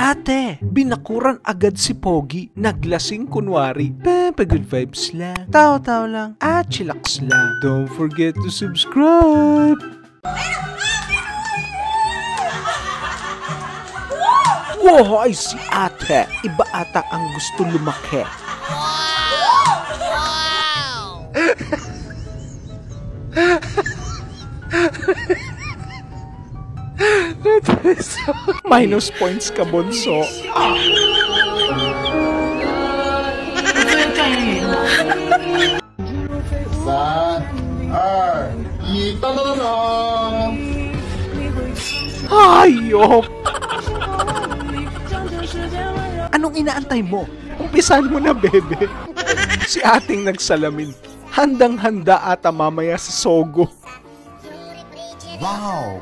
Ate, binakuran agad si Pogi. Naglasing kunwari. Good vibes lang. Tao-tao lang. Chillax lang. Don't forget to subscribe. Wow, ay si ate. Iba ata ang gusto lumaki. Minus points ka, bunso. Hayop! Anong inaantay mo? Umpisan mo na, bebe. Si ating nagsalamin. Handang-handa ata mamaya sa Sogo. Wow!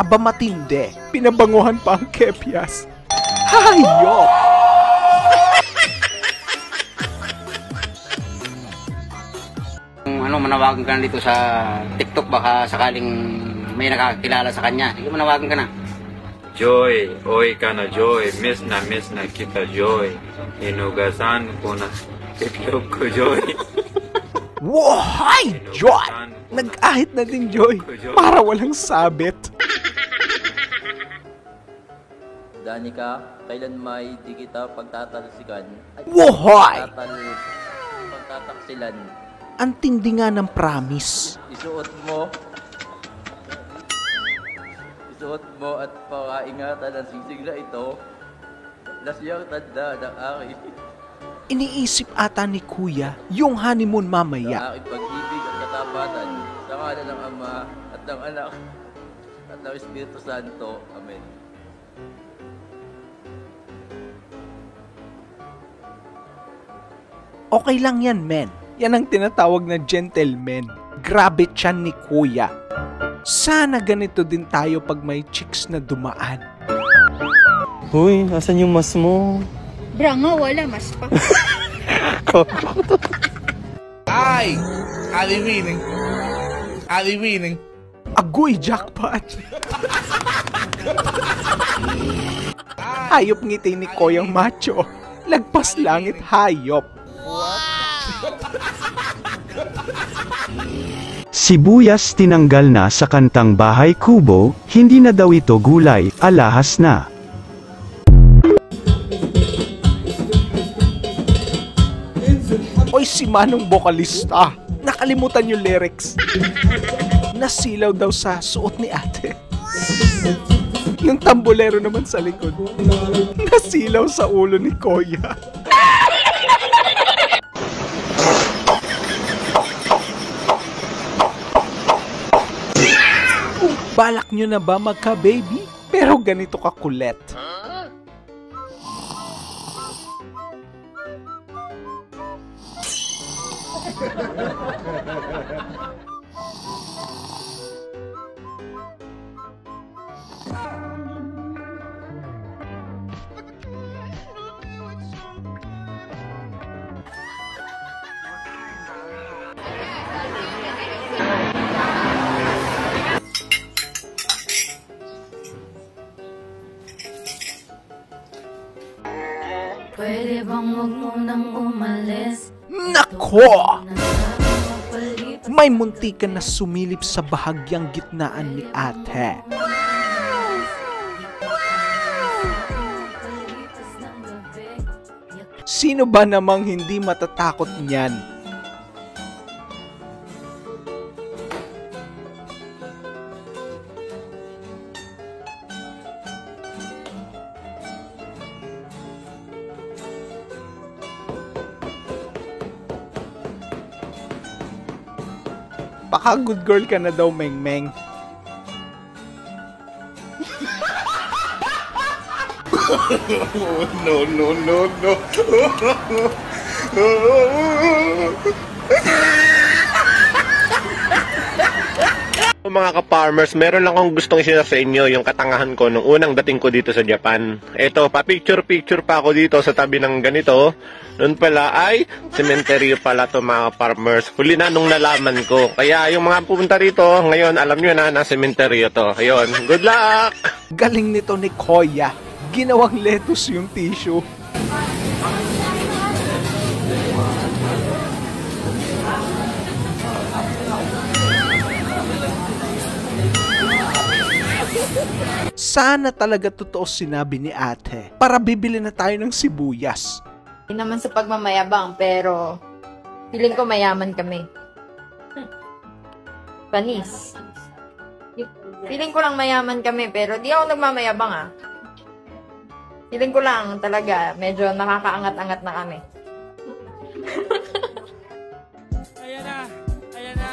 Aba matindi. Pinabanguhan pa ang kepyas. Hayop! Manawagan ka na dito sa TikTok, baka sakaling may nakakilala sa kanya. Sige, manawagan ka na. Joy, oy ka na Joy, miss na kita Joy. Inugasan ko na TikTok ko Joy. Wow! Hi, Joy! Nag-ahit na din, Joy. Para walang sabit. Danica, kailan may di kita pagtatalsikan at Wow! pagtataksilan. Ang tindi nga ng promise. Isuot mo at pakaingatan ang sisig na ito na siyang tanda ng aking Iniisip ata ni Kuya yung honeymoon mamaya. aking pag-ibig at katapatan sa ngalan ng Ama at ng Anak at ng Espiritu Santo. Amen. Okay lang yan, men. Yan ang tinatawag na gentleman. Grabe tiyan ni Kuya. Sana ganito din tayo pag may chicks na dumaan. Hoy, asan yung mas mo? Bra nga, wala. Mas pa. Ay! Aliwining. Agoy, jackpot! Hayop ngiti ni Koyang macho. Lagpas langit, hayop. Sibuyas tinanggal na sa kantang Bahay Kubo, hindi na daw ito gulay, alahas na. Oy, si Manong Bokalista. Nakalimutan yung lyrics. Nasilaw daw sa suot ni ate. Yung tambolero naman sa likod. Nasilaw sa ulo ni Koya. Balak nyo na ba magka-baby? Pero ganito ka kulit. Pwede bang huwag mo nang umalis? Nako! May muntikan na sumilip sa bahagyang gitnaan ni ate. Sino ba namang hindi matatakot niyan? Baka good girl ka na daw, Meng-Meng. No. Mga ka-farmers, meron lang akong gustong i-share sa inyo yung katangahan ko nung unang dating ko dito sa Japan. Ito, pa-picture-picture pa ako dito sa tabi ng ganito. Noon pala ay cemetery pala to mga farmers. Huli na nung nalaman ko. Kaya yung mga pupunta rito, ngayon alam nyo na cemetery to. Ayun, good luck! Galing nito ni Koya. Ginawang lettuce yung tissue. Sana talaga totoo sinabi ni ate para bibili na tayo ng sibuyas. Hindi naman sa pagmamayabang, pero feeling ko mayaman kami. Panis. Feeling ko lang mayaman kami, pero di ako nagmamayabang ah. Feeling ko lang talaga, medyo nakakaangat-angat na kami. Ayan na! Ayan na!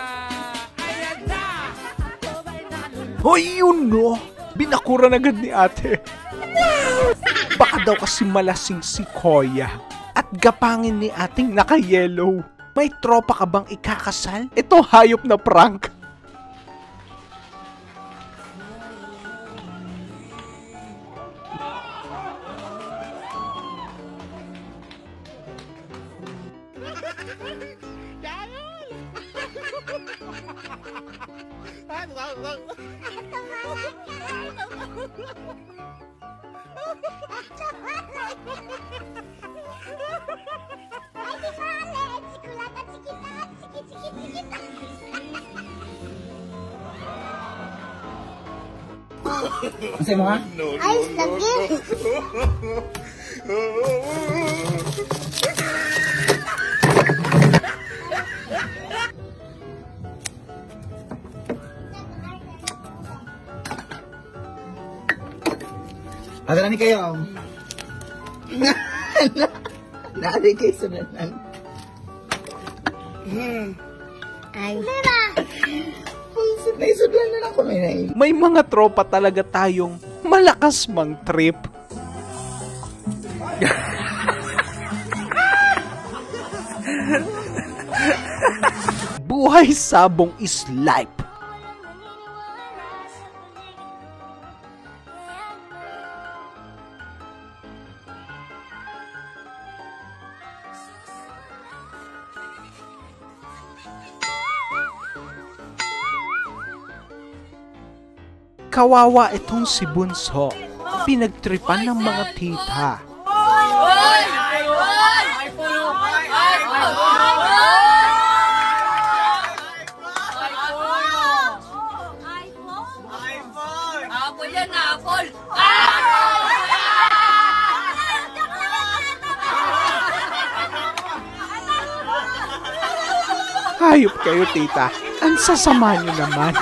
Ayan na! Hoy, yun no! Binakuran agad ni ate. Baka daw kasi malasing si Koya at gapangin ni ating naka-yellow. May tropa ka bang ikakasal? Ito hayop na prank. Masaya mo ha? Ayos lagi. Adarani kayo. Nari kayo sa nanan. Ay. Mira. Naisudlan na ako na. May mga tropa talaga tayong malakas mang trip. Buhay sabong is life. Kawawa itong si Bunso. Pinagtripan ng mga tita. Apple yan, apple! Hayop kayo, tita. Ang sasama nyo naman.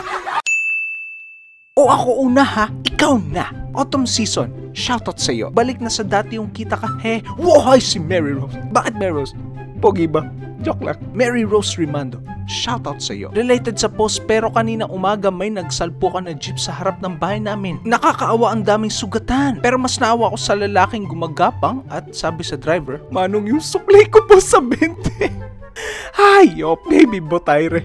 O ako una ha, ikaw na. Autumn season, shoutout sa'yo. Balik na sa dati yung kita ka. He, wow, si Mary Rose. Bakit Mary Rose? Pogi ba? Joke lang. Mary Rose Rimando, shoutout sa'yo. Related sa post, pero kanina umaga may nagsalpo ka na jeep sa harap ng bahay namin. Nakakaawa, ang daming sugatan. Pero mas naawa ko sa lalaking gumagapang at sabi sa driver, Manong, yung suklay ko po sa 20. Hayop, baby botayre.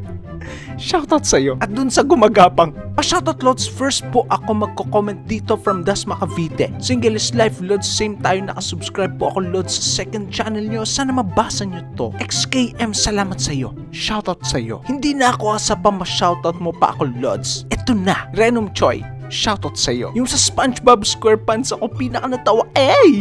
Shoutout sa'yo. At dun sa gumagapang, pa-shoutout Lods, first po ako magko-comment dito from Dasma Cavite. Single is life Lods, same tayo, nakasubscribe po ako Lods sa second channel nyo. Sana mabasa nyo to. XKM, salamat sa'yo. Shoutout sa'yo. Hindi na ako asa pa ma-shoutout mo pa ako Lods. Eto na, Renom Choi. Shoutout sa'yo. Yung sa SpongeBob SquarePants ako pinaka natawa.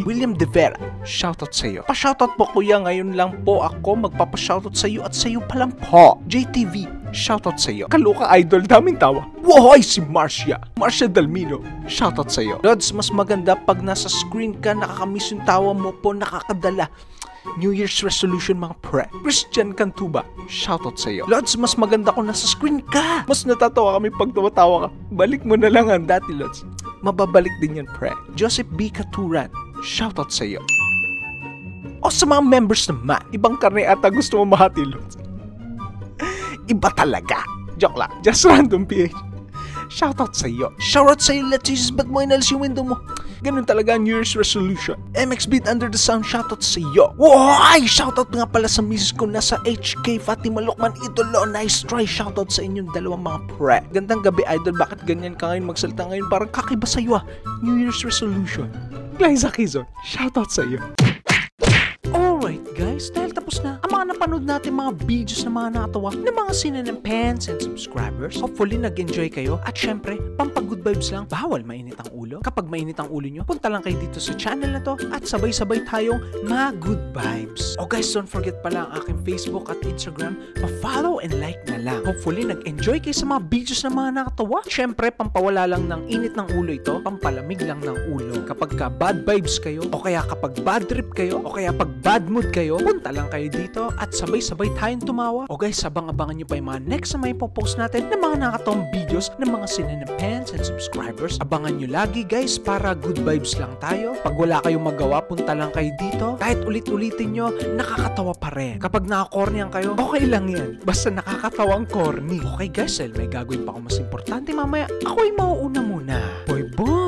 William De Vera. Shoutout sa'yo. Pa-shoutout po kuya, ngayon lang po ako magpapa-shoutout sa'yo at sa'yo pa lang po. JTV. Shoutout sa'yo. Kaluka idol, daming tawa. Wow, si Marcia. Marcia Dalmino. Shoutout sa'yo. Lods, mas maganda pag nasa screen ka, nakakamiss yung tawa mo po, nakakadala. New Year's resolution mga pre. Christian Cantuba, shoutout sa'yo. Lods, mas maganda kung nasa screen ka. Mas natatawa kami pag tumatawa ka. Balik mo na lang ang dati, Lods. Mababalik din yan, pre. Joseph B. Katuran, shoutout sa'yo. O sa mga members naman, ibang karne ata gusto mo mahati, Lods. Iba talaga. Joke lang. Just random PH. Shoutout sa'yo. Shoutout sa'yo, Let's ba't mo inalis yung window mo? Ganun talaga ang New Year's resolution. MX Beat Under the Sun, shoutout sa iyo. Wow! Shoutout nga pala sa misis ko na sa HK Fatima Lokman Idolo. Nice try. Shoutout sa inyong dalawang mga pre. Gandang gabi, idol. Bakit ganyan ka ngayon magsalita ngayon? Parang kakiba sa iyo, New Year's resolution. Glyza Kizon, shoutout sa iyo. Alright guys, dahil tapos na ang mga napanood natin mga videos na mga nakatawa ng mga sinanempans and subscribers. Hopefully nag-enjoy kayo at syempre, pampag-good vibes lang, bawal mainit ang ulo. Kapag mainit ang ulo nyo, punta lang kayo dito sa channel na to at sabay-sabay tayong good vibes. Oh guys, don't forget pala ang aking Facebook at Instagram, pa-follow and like na lang. Hopefully nag-enjoy kayo sa mga videos na mga nakatawa. Syempre, pampawala lang ng init ng ulo ito, pampalamig lang ng ulo. Kapag ka bad vibes kayo, o kaya kapag bad trip kayo, o kaya pag bad mood kayo, punta lang kayo dito at sabay-sabay tayong tumawa. O guys, abang-abangan nyo pa yung mga next na may popost natin ng mga nakatawang videos ng mga sinanempans and subscribers. Abangan nyo lagi guys para good vibes lang tayo. Pag wala kayong magawa, punta lang kayo dito. Kahit ulit-ulitin nyo, nakakatawa pa rin. Kapag nakakornian kayo, okay lang yan. Basta nakakatawang corny. Okay guys, dahil may gagawin pa ako mas importante mamaya, ako ay mauuna muna. Boy boy!